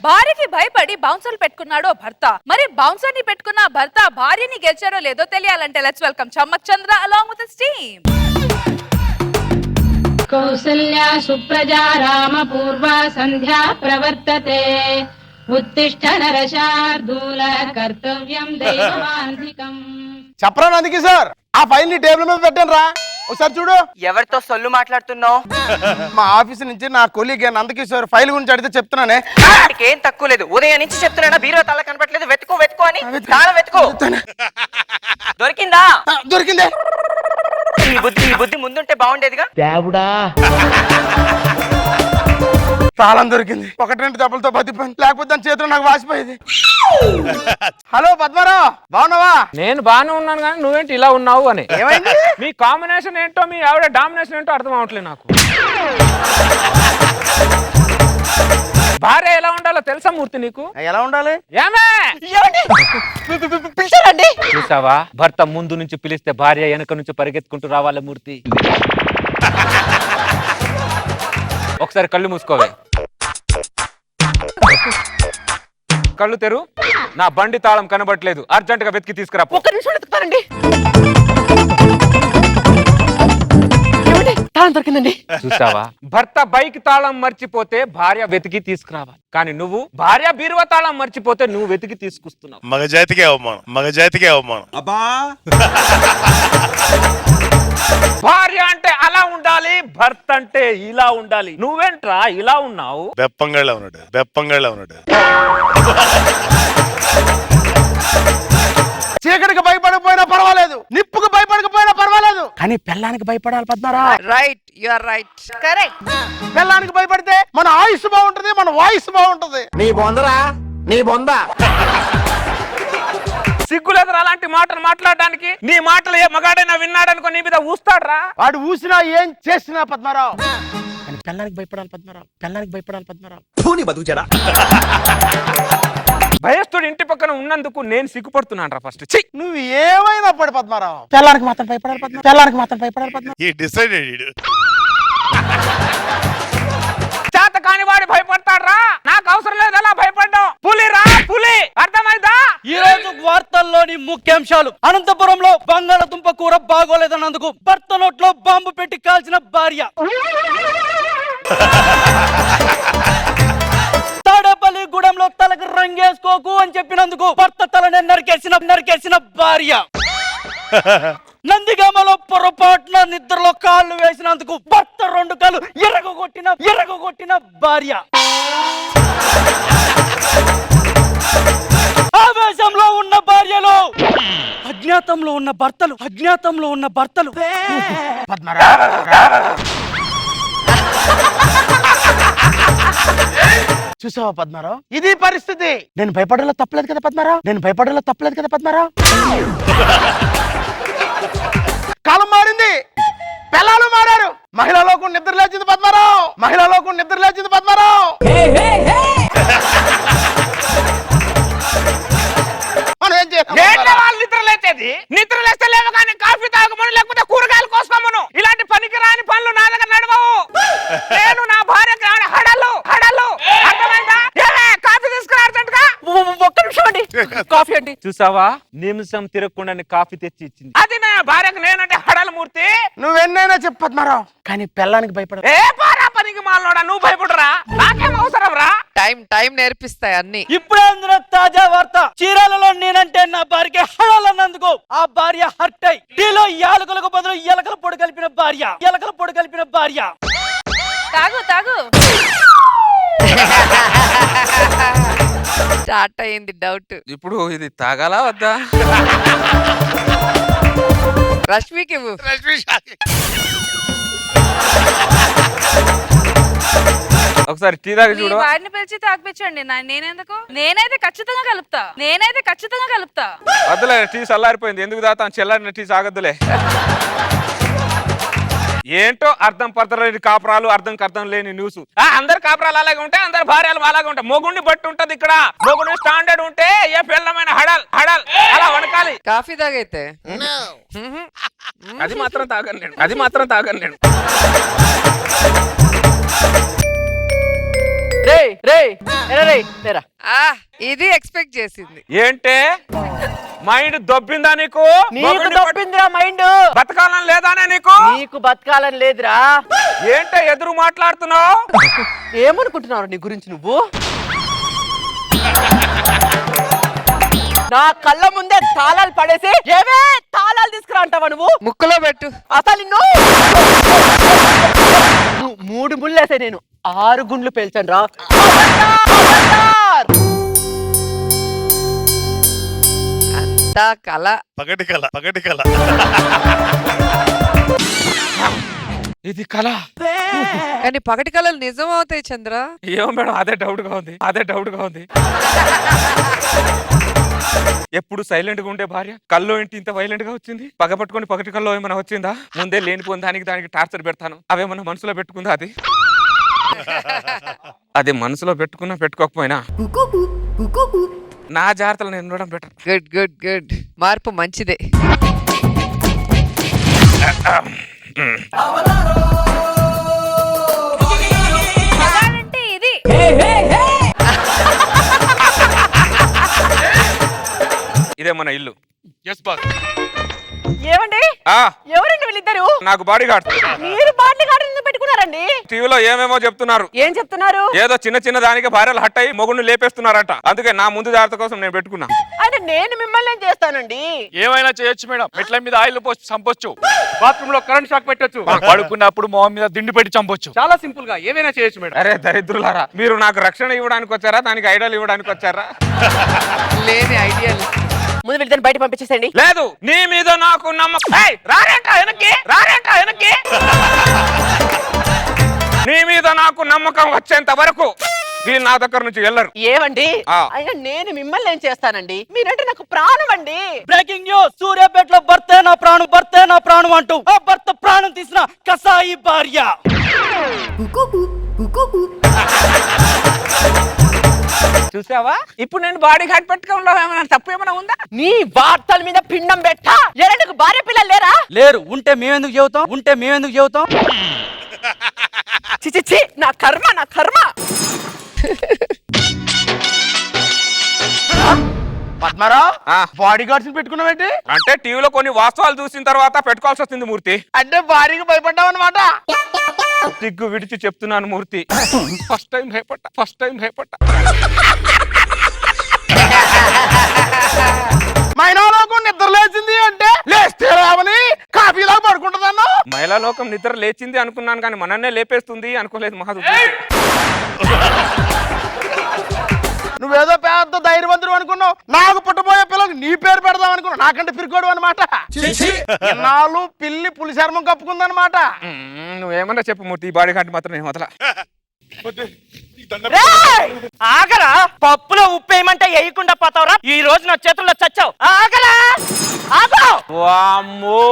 భార్యకి భయపడి బౌన్సర్లు పెట్టుకున్నాడో భర్త. మరి బౌన్సర్ ని పెట్టుకున్న భర్త భార్యని గెలిచారో లేదో తెలియాలంటే let's welcome Chammak Chandra along with his team. కౌసల్యా సుప్రజా రామ పూర్వా సంధ్యా ప్రవర్తతే ఉత్తిష్ట నరశార్దూల కర్తవ్యం దైవమాంధికం. చెప్పరా నందికి సార్, ఆ ఫైల్ ని టేబుల్ మీద పెట్టాను రా, ఒకసారి చూడు. ఎవరితో సొల్లు మాట్లాడుతున్నావు? మా ఆఫీస్ నుంచి నా కొలీగ్ నందకిషోర్ ఫైల్ గురించి అడిగితే చెప్తున్నానే. ఏం తక్కువ లేదు, ఉదయం నుంచి చెప్తున్నా బీరో తల కనపట్లేదు, వెతుకో వెతుకో అని. చాలా వెతుకో. దొరికిందా? దొరికిందే. ఈ బుద్ధి ముందుంటే బాగుండేదిగా. దేవుడా, తాళం దొరికింది. ఒకటి రెండు దెబ్బలతో బతిపోయింది, లేకపోతే దాని చేతిలో నాకు వాసిపోయేది. హలో పద్మారావు, బాగున్నావా? నేను బాగానే ఉన్నాను కానీ నువ్వేంటి ఇలా ఉన్నావు అని. ఏమైంది? మీ కాంబినేషన్ ఏంటో, మీ ఆవిడ డామినేషన్ ఏంటో అర్థం అవట్లేదు నాకు. భార్య ఎలా ఉండాలో తెలుసా మూర్తి నీకు? ఎలా ఉండాలి? ఏమే పిలిచారండి? చూసావా, భర్త ముందు నుంచి పిలిస్తే భార్య వెనక నుంచి పరిగెత్తుకుంటూ రావాలి మూర్తి. ఒకసారి కళ్ళు మూసుకోవే. కళ్ళు తెరు. నా బండి తాళం కనబట్లేదు, అర్జెంట్ గా వెతికి తీసుకురా. ఒక్క నిమిషం వెతుకుతానండి. తాళం దొరికిందండి. చూసావా, భర్త బైక్ తాళం మర్చిపోతే భార్య వెతికి తీసుకురావాలి, కానీ నువ్వు భార్య బీరువా తాళం మర్చిపోతే నువ్వు వెతికి తీసుకొస్తున్నావు. మగజాతికే అవమానం, మగజాతికే అవమానం. అబ్బా, భార్య అంటే అలా ఉండాలి, భర్త అంటే ఇలా ఉండాలి. నువ్వేంట్రా ఇలా ఉన్నావు? బెప్పంగాళ్ళ ఉన్నాడు, బెప్పంగాళ్ళ ఉన్నాడు. చీకటికి భయపడకపోయినా పర్వాలేదు, నిప్పుకు భయపడకపోయినా పర్వాలేదు, కానీ పెళ్ళానికి భయపడాలి పద్మారా. Right, you are right. Correct. పెళ్ళానికి భయపడితే మన ఆయుష్ బాగుంటది, మన వాయిస్ బాగుంటది. నీ బొందరా, నీ బొంద. సిగ్గులేదురా అలాంటి మాటలు మాట్లాడడానికి? నీ మాటలు ఏ మగాడైనా విన్నాడనుకో నీ మీద ఊస్తాడ్రా. వాడు ఊసినా ఏం చేసినా పద్మారావు, కానీ పెళ్ళానికి భయపడాలి పద్మారావు, పెళ్ళానికి భయపడాలి పద్మారావు. భయస్తుడు ఇంటి పక్కన ఉన్నందుకు నేను సిగ్గుపడుతున్నాను రా. ఫస్ట్ నువ్వు ఏమైనా పడు పద్మారావు, పెళ్ళానికి మాత్రం భయపడాలి పద్మారావు, పెళ్ళానికి మాత్రం భయపడాలి పద్మారావు. ఈ డిసైడెడ్ చేత కాని వాడు భయపడతాడ్రా, నాకు అవసరం లేదు అలా భయపడ్డావు. పులిరా పులి, అర్థమైందా? ఈ రోజు వార్తల్లోని ముఖ్యాంశాలు: అనంతపురంలో బంగాళదుంప కూర బాగోలేదన్నందుకు భర్త నోట్లో బాంబు పెట్టి కాల్చిన భార్య. తాడేపల్లిగూడెంలో తలకు రంగేసుకోకు అని చెప్పినందుకు భర్త తలని నరికేసిన భార్య. నందిగామలో పొరపాటున నిద్రలో కాళ్ళు వేసినందుకు భర్త రెండు కాళ్ళు ఎరగొట్టిన భార్య. ఆవేశంలో ఉన్న భార్యలు, అజ్ఞాతంలో ఉన్న భర్తలు. చూసావా పద్మారావు, ఇది పరిస్థితి. నేను భయపడేలా తప్పలేదు కదా పద్మారావు, నేను భయపడేలా తప్పలేదు కదా పద్మారావు. కాలం మారింది, పిల్లలు మారారు, మహిళలోకి నిద్ర లేచింది పద్మారావు, మహిళలోకి నిద్ర లేచింది పద్మారావు. మనం ఏం చేయాలి? వాళ్ళు నిద్ర లేచేది, నిద్ర లేస్తే లేవు కానీ కాఫీ తాగమను, లేకపోతే కూరగాయలు కోసుకోమను. ఇలాంటి పనికి రాని పనులు నా దగ్గర నడవవు. నేను నా భార్యకి హడలు అర్థమైందా? కాఫీ తీసుకురా అర్జెంట్ గా. ఒక్క నిమిషం అండి, కాఫీ అండి. చూసావా, నిమిషం తిరగకుండా కాఫీ తెచ్చి ఇచ్చింది. అది నా భార్యకు నేనంటే హడల మూర్తి. నువ్వెన్నైనా చెప్పు పద్మారావు, కానీ పెళ్ళానికి భయపడ. ఏ పారా పనికి మాలోడా, నువ్వు భయపడరా, నాకేం అవసరం రా. టైం నేర్పిస్తాయి అన్ని. ఇప్పుడే అందున తాజా వార్త: చీరాలలో నేనంటే నా భార్యకి హడాలన్నందుకు ఆ భార్య హర్ట్ అయి టీలో యాలకులకు బదులు ఎలకల పొడి కలిపిన భార్య. తాగు స్టార్ట్ అయింది డౌట్. ఇప్పుడు ఇది తాగాలా వద్దా? రష్మికి ఒకసారి టీ తాగి చూడు. వాడిని పిలిచి తాగిపించండి. నేనైతే ఖచ్చితంగా కలుపుతా. వద్దులే, టీ చల్లారిపోయింది, ఎందుకు తాగుతాం? చల్లారిన టీ తాగొద్దులే. ఏంటో అర్థం పడతలేని కాపురాలు, అర్థం లేని న్యూస్. అందరు కాపురాలు అలాగే ఉంటాయి, అందరు భార్యలు అలాగే ఉంటాయి. మొగుడిని బట్టి ఉంటది. ఇక్కడ మొగుడు స్టాండర్డ్ ఉంటే ఏ పిల్లమైన హడల్ అలా వణకాలి. కాఫీ తాగైతే అది మాత్రం తాగను నేను. ఇది ఎక్స్పెక్ట్ చేసింది. ఏంటే మైండ్ దొబ్బిందా నీకు? నీకు దొబ్బిందిరా మైండ్. బతకాలని లేదానే నీకు? నీకు బతకాలని లేదురా. ఏంటే ఎదురు మాట్లాడుతున్నావు? ఏమనుకుంటున్నావు నీ గురించి నువ్వు? నా కళ్ళ ముందే తాళాలు పడేసి ఏవే తాళాలు తీసుకురా అంటావా నువ్వు? ముక్కులో పెట్టు. అసలు నిన్ను 3 ముళ్ళేసే నేను 6 గుండ్లు పేల్చాను రా. అంతా కళ. పగటి కళ పగటి కళ. ఇది కళ. కానీ పగటి కళలు నిజం అవుతాయి చంద్ర. ఏమో మేడం, అదే డౌట్ గా ఉంది. ఎప్పుడు సైలెంట్ గా ఉండే భార్య కల్లో ఏంటి ఇంత వైలెంట్ గా వచ్చింది? పగపట్టుకొని పగటి కల్లో ఏమైనా వచ్చిందా? ముందే లేనిపోయిన దానికి టార్చర్ పెడతాను. అవేమన్నా మనసులో పెట్టుకుందా? అది మనసులో పెట్టుకున్నా పెట్టుకోకపోయినా నా జాగ్రత్తలు నేను ఉండడం బెటర్. Good good good. మార్పు మంచిదే. మగాడంటే ఇది. ఇదే మన ఇల్లు. ఏమండి ఎవరండి వీళ్ళిద్దరు? నాకు బాడీ గార్డ్. మీరు బాడీ గార్డ్ పెట్టుకున్నారండి? టీవీలో ఏమేమో చెప్తున్నారు. ఏం చెప్తున్నారు? ఏదో చిన్న దానికి భార్యలు హట్ అయ్యి మొగుడిని లేపేస్తున్నారట. అందుకే నా ముందు జాగ్రత్త కోసం నేను పెట్టుకున్నా. అంటే నేను మిమ్మల్ని ఏం చేస్తానండి? ఏమైనా చేయొచ్చు మేడం. మెట్ల మీద ఆయిల్ పోసి చంపొచ్చు, బాత్రూమ్ లో కరెంట్ షాక్ పెట్టొచ్చు, పడుకున్నప్పుడు మొహం మీద దిండి పెట్టి చంపొచ్చు. చాలా సింపుల్ గా ఏమైనా చేయొచ్చు మేడం. అరే దరిద్రులారా, మీరు నాకు రక్షణ ఇవ్వడానికి వచ్చారా, దానికి ఐడియాలు ఇవ్వడానికి వచ్చారా? లేని ఐడియా. ముందు వీళ్ళని బయట పంపించేసండి. లేదు, నీ మీద నాకు నమ్మకం. నీ మీద నాకు నమ్మకం వచ్చేంత వరకు వీళ్ళు నా దగ్గర నుంచి వెళ్ళరు. ఏమండి అయినా నేను మిమ్మల్ని ఏం చేస్తానండి? మీరంటే నాకు ప్రాణం అండి. బ్రేకింగ్ న్యూస్, సూర్యాపేటలో భర్తే నా ప్రాణం అంటూ ఆ భర్త ప్రాణం తీసిన కసాయి భార్య. చూసావా? ఇప్పుడు నేను బాడీ గార్డ్ పెట్టుకోవడంలో ఏమైనా తప్పు ఏమైనా ఉందా? నీ వార్తల మీద పిండం పెట్టా. నీకు భార్య పిల్లలు లేరా? లేరు. ఉంటే మేమెందుకు చెబుతాం? చిచి నా కర్మ. పద్మారావు, బాడీ గార్డ్స్ పెట్టుకున్నావేంటి? అంటే టీవీలో కొన్ని వాస్తవాలు చూసిన తర్వాత పెట్టుకోవాల్సి వస్తుంది మూర్తి. అంటే భారీగా భయపడ్డావు అనమాట. సిగ్గు విడిచి చెప్తున్నాను మూర్తి, ఫస్ట్ టైం భయపడ్డా. మైనాలోకం నిద్ర లేచింది అంటే లేస్తే రావని కాఫీలా పడుకుంటుందన్నా. మహిళా లోకం నిద్ర లేచింది అనుకున్నాను, కానీ మనన్నే లేపేస్తుంది అనుకోలేదు. మహాదు, నువ్వేదో పెద్ద ధైర్యవంతుడు అనుకున్నావు. నాకు పుట్టబోయే పిల్లలకు నీ పేరు పెడదాం అనుకున్నావు. నాకంటే పిరికోడు అనమాట. ఎన్నాళ్ళు పిల్లి పులి చర్మం కప్పుకుందనమాట. నువ్వేమన్నా చెప్పు మూర్తి, ఈ బాడీ గార్డ్ మాత్రం నేను వదల. ఆగరా, పప్పులో ఉప్పు వేయమంటే వేయకుండా పోతావురా. ఈ రోజు నా చేతుల్లో చచ్చావు. ఆగరా, ఆగో. వామ్మో,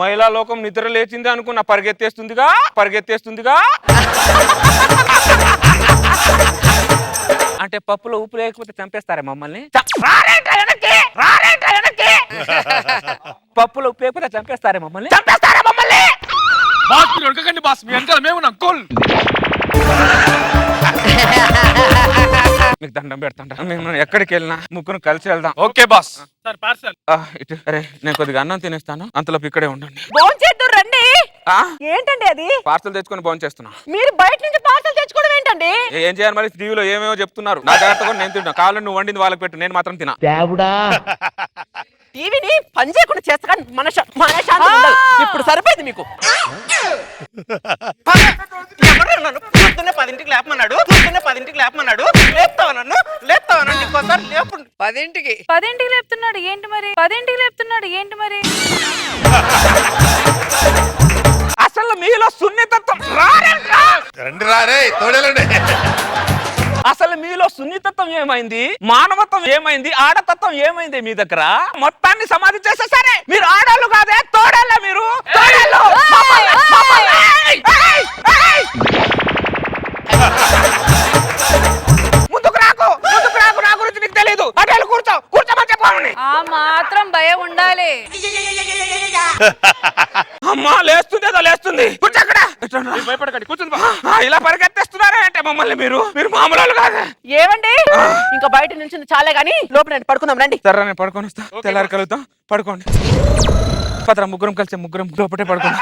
మహిళా లోకం నిద్ర లేచింది అనుకున్నా, పరిగెత్తేస్తుందిగా. అంటే పప్పులో ఉప్పు లేకపోతే చంపేస్తారా మమ్మల్ని? పప్పులో ఉప్పు లేకపోతే చంపేస్తారా మమ్మల్ని? బాస్ మీ వెనకాల మేము కోల్. మీకు దండం పెడతాంట. మేము ఎక్కడికి వెళ్ళినా ముగ్గురు కలిసి వెళ్దాం. Okay boss. Sir parcel. ఇటు. అరే నేను కొద్దిగా అన్నం తినేస్తాను, అంతలోపు ఇక్కడే ఉండండి. భోంచేద్దురు రండి. ఏంటండి అది? పార్సల్ తెచ్చుకొని భోజనం చేస్తున్నా. మీరు బయట నుంచి పార్సల్ తెచ్చుకోవడం ఏంటండి? ఏం చేయాలి మరి? టీవీలో ఏమేమో చెప్తున్నారు. నా జాగ్రత్తగా నేను తింటా. కావాలని నువ్వు వండింది వాళ్ళకి పెట్టు, నేను మాత్రం తినా. టీవీని పని చేయకుండా చేస్తా, కానీ మన శాంతి ఉండదు. ఇప్పుడు సరిపోయింది మీకు. పొద్దున్నే 10ంటికి లేపమన్నాడు. లేపుతావా నన్ను? ఇంకోసారి లేపు. 10ంటికి లేపుతున్నాడు ఏంటి మరి? అసలు మీలో సున్నితత్వం రండి రారే తోడేలండి. అసలు మీలో సున్నితత్వం ఏమైంది? మానవత్వం ఏమైంది? ఆడతత్వం ఏమైంది మీ దగ్గర? మొత్తాన్ని సమాధి చేసేసరే. మీరు ఆడాళ్ళు కాదే, తోడేళ్ళ మీరు. ముందుకు రాకు, నా గురించి నీకు తెలీదు అటు వెళ్ళి కూర్చో కూర్చోమని చెప్పాను ఆ మాత్రం భయం ఉండాలి. అమ్మా లేస్తుంది ఏదో లేస్తుంది కూర్చో అక్కడ భయపడకండి కూర్చుంది ఇలా పరిగెత్తేస్తున్నారా అంటే మమ్మల్ని మీరు మామూలు కాదు. ఏమండి ఇంకా బయట నుంచి చాలే గానీ లోపల రండి, పడుకుందాం రండి. సరే నేను పడుకొని వస్తా, తెల్లారి కలుగుతాం, పడుకోండి. పదరా ముగ్గురం కలిసి ముగ్గురం లోపటే పడుకుందాం.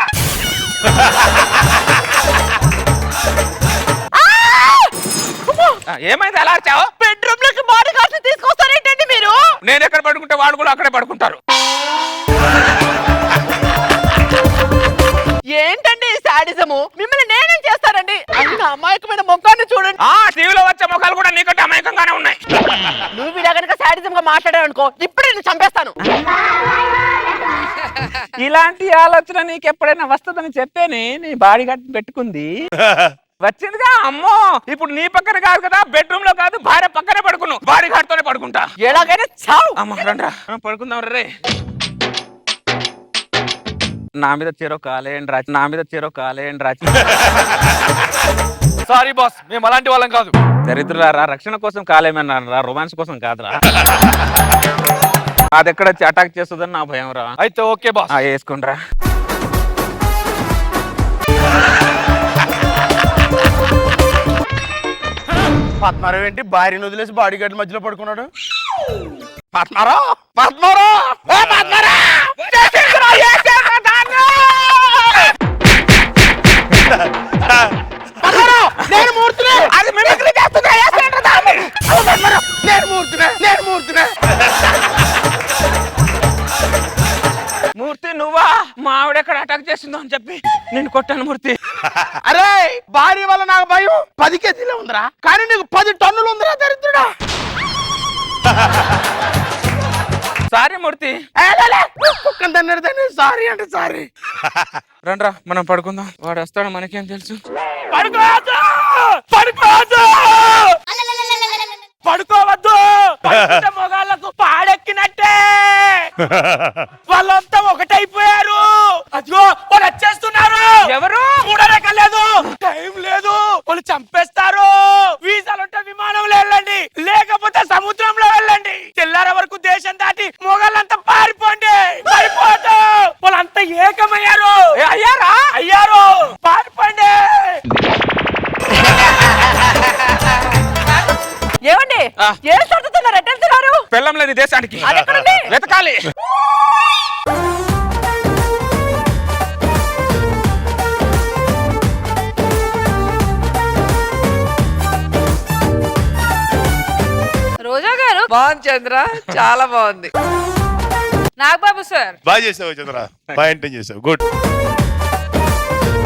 ఏమైంది అలా వచ్చావు? బెడ్రూమ్ లోకి బాడీ గార్డ్స్ తీసుకొస్తారేంటండి మీరు? నేను ఎక్కడ పడుకుంటే వాడు కూడా అక్కడే పడుకుంటారు. ఏంటండి శాడిజము? మిమ్మల్ని నేనేం చేస్తానండి? అంత అమాయకమైన ముఖాన్ని చూడండి. టీవీలో వచ్చే ముఖాలు కూడా నీకంటే అమాయకంగానే ఉన్నాయి. నువ్వు ఇలా కనుక శాడిజం గా మాట్లాడావు అనుకో, ఇప్పుడే నేను చంపేస్తాను. ఇలాంటి ఆలోచన నీకు ఎప్పుడైనా వస్తుందని చెప్పేనే నీ బాడీ గార్డ్ పెట్టుకుంది. వచ్చిందిగా అమ్మో. ఇప్పుడు నీ పక్కన కాదు కదా, బెడ్రూమ్ లో కాదు, భార్య పక్కనే పడుకున్నావు. బాడీ గార్డ్ తోనే పడుకుంటా. ఎలాగైనా చావు. అమ్మ రండ్రా పడుకుందాం రే. నా మీద చెరో కాలేండి రాచి, నా మీద చెరో కాలేండి రాచి. సారీ బాస్, మేము అలాంటి వాళ్ళం కాదు. దరిద్రులారా, రక్షణ కోసం కాలేమన్నారా, రొమాన్స్ కోసం కాదురా. అది ఎక్కడ వచ్చి అటాక్ చేస్తుందని నా భయం రా. అయితే ఓకే బాస్. వేసుకుండ్రా. పద్మారావు ఏంటి భార్యను వదిలేసి బాడీ గార్డ్ మధ్యలో పడుకున్నాడు? పద్మారావు పద్మారావు నేను మూర్తినే. అది మిమిక్రీ చేస్తుందా? నేను మూర్తినే. మూర్తి నువ్వా? మా ఆవిడ ఎక్కడ అటాక్ చేసిందో అని చెప్పి నేను కొట్టాను మూర్తి. అరే భార్య వల్ల నాకు భయం 10 కేజీలే ఉందిరా, కానీ నీకు 10 టన్నులు ఉందిరా దరిద్రుడా. సారీ మూర్తి. సారీ అంటే సారీ. రండ్రా మనం పడుకుందాం, వాడు వస్తాడు మనకేం తెలుసు. పడుకోవద్దు. పడుకుంటే మొగాళ్ళకు పాడెక్కినట్టే. వాళ్ళంతా ఒకటైపోయారు. అదిగో వాళ్ళు వచ్చేస్తున్నారు. ఎవరు? చూడలేకలేదు, టైం లేదు, వాళ్ళు చంపేస్తారు. వీసాలుంటే విమానంలో వెళ్ళండి, లేకపోతే సముద్రంలో వెళ్ళండి. తెల్లార వరకు దేశం దాటి మొగాళ్ళంతా పారిపోండి. పారిపోదు. వాళ్ళంతా ఏకమయ్యారు. అయ్యారు. పారిపోండి. ఏమండి ఏం సర్దుతున్నారు? ఎట్టెళ్తున్నారు? పెళ్ళం లేని దేశానికి అదెక్కడుంది? వెతకాలి. రోజా గారు, బాగుంది చంద్ర, చాలా బాగుంది. నాగబాబు సార్, బాగా చేసావు చంద్ర, బాగా ఎంటైన్ చేసావు, గుడ్.